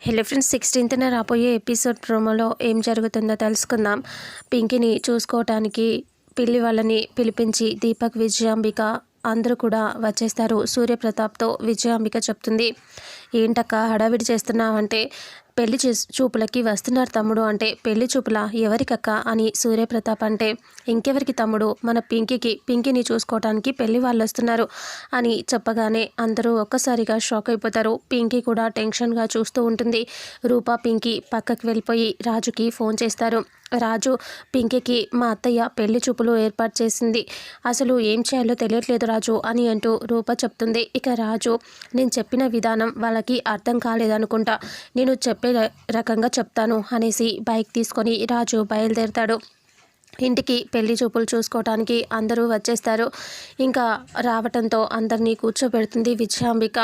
Hello friends, 16th రాబోయే episode ప్రోమోలో ఏం జరుగుతుందో తెలుసుకుందాం. పింకీని చూసుకోవటానికి పిల్లి వాళ్ళని పిలిపించి దీపక్, విజయాంబిక అందరూ కూడా వచ్చేస్తారు. సూర్యప్రతాప్తో విజయాంబిక చెప్తుంది, ఏంటక్క హడావిడి చేస్తున్నావంటే పెళ్లి చూపులకి వస్తున్నారు తమ్ముడు అంటే, పెళ్లి చూపుల ఎవరికక్క అని సూర్యప్రతాప్ అంటే, ఇంకెవరికి తమ్ముడు, మన పింకీని చూసుకోవడానికి పెళ్లి వాళ్ళు వస్తున్నారు అని చెప్పగానే అందరూ ఒక్కసారిగా షాక్ అయిపోతారు. పింకీ కూడా టెన్షన్గా చూస్తూ ఉంటుంది. రూపా, పింకీ పక్కకి వెళ్ళిపోయి రాజుకి ఫోన్ చేస్తారు. రాజు, పింకీకి మా అత్తయ్య పెళ్లి చూపులు ఏర్పాటు చేసింది, అసలు ఏం చేయాలో తెలియట్లేదు రాజు అని అంటూ రూప చెప్తుంది. ఇక రాజు, నేను చెప్పిన విధానం వాళ్ళకి అర్థం కాలేదనుకుంటా, నేను చెప్పే రకంగా చెప్తాను అనేసి బైక్ తీసుకొని రాజు బయలుదేరుతాడు. ఇంటికి పెళ్లి చూపులు చూసుకోవడానికి అందరూ వచ్చేస్తారు. ఇంకా రావటంతో అందరినీ కూర్చోబెడుతుంది విజయాంబిక.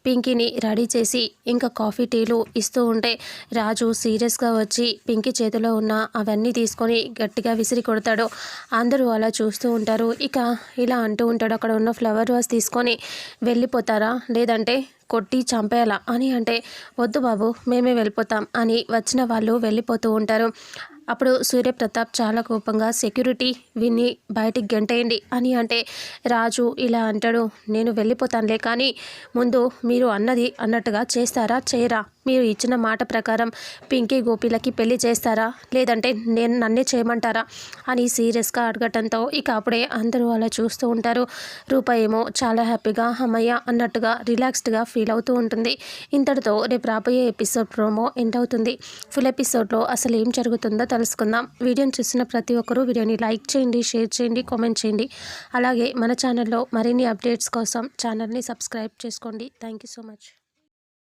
పింకీని రెడీ చేసి ఇంకా కాఫీ టీలు ఇస్తూ ఉంటే రాజు సీరియస్గా వచ్చి పింకీ చేతిలో ఉన్న అవన్నీ తీసుకొని గట్టిగా విసిరి కొడతాడు. అందరూ అలా చూస్తూ ఉంటారు. ఇక ఇలా అంటూ ఉంటాడు, అక్కడ ఉన్న ఫ్లవర్ వాస్ తీసుకొని వెళ్ళిపోతారా, లేదంటే కొట్టి చంపేయాలా అని అంటే, వద్దు బాబు మేమే వెళ్ళిపోతాం అని వచ్చిన వాళ్ళు వెళ్ళిపోతూ ఉంటారు. అప్పుడు సూర్యప్రతాప్ చాలా కోపంగా, సెక్యూరిటీ విని బయటికి గెంటేయండి అని అంటే రాజు ఇలా అంటాడు, నేను వెళ్ళిపోతానులే, కానీ ముందు మీరు అన్నది అన్నట్టుగా చేస్తారా చేయరా, మీరు ఇచ్చిన మాట ప్రకారం పింకీ గోపిలకి పెళ్లి చేస్తారా, లేదంటే నేను నన్నే చేయమంటారా అని సీరియస్గా అడగటంతో ఇక అప్పుడే అందరూ అలా చూస్తూ ఉంటారు. రూప ఏమో చాలా హ్యాపీగా అమ్మయ్య అన్నట్టుగా రిలాక్స్డ్గా ఫీల్ అవుతూ ఉంటుంది. ఇంతటితో రేపు రాబోయే ఎపిసోడ్ ప్రోమో ఎండ్ అవుతుంది. ఫుల్ ఎపిసోడ్లో అసలు ఏం జరుగుతుందో తెలుసుకుందాం. వీడియోని చూసిన ప్రతి ఒక్కరూ వీడియోని లైక్ చేయండి, షేర్ చేయండి, కామెంట్ చేయండి. అలాగే మన ఛానల్లో మరిన్ని అప్డేట్స్ కోసం ఛానల్ని సబ్స్క్రైబ్ చేసుకోండి. Thank you so much.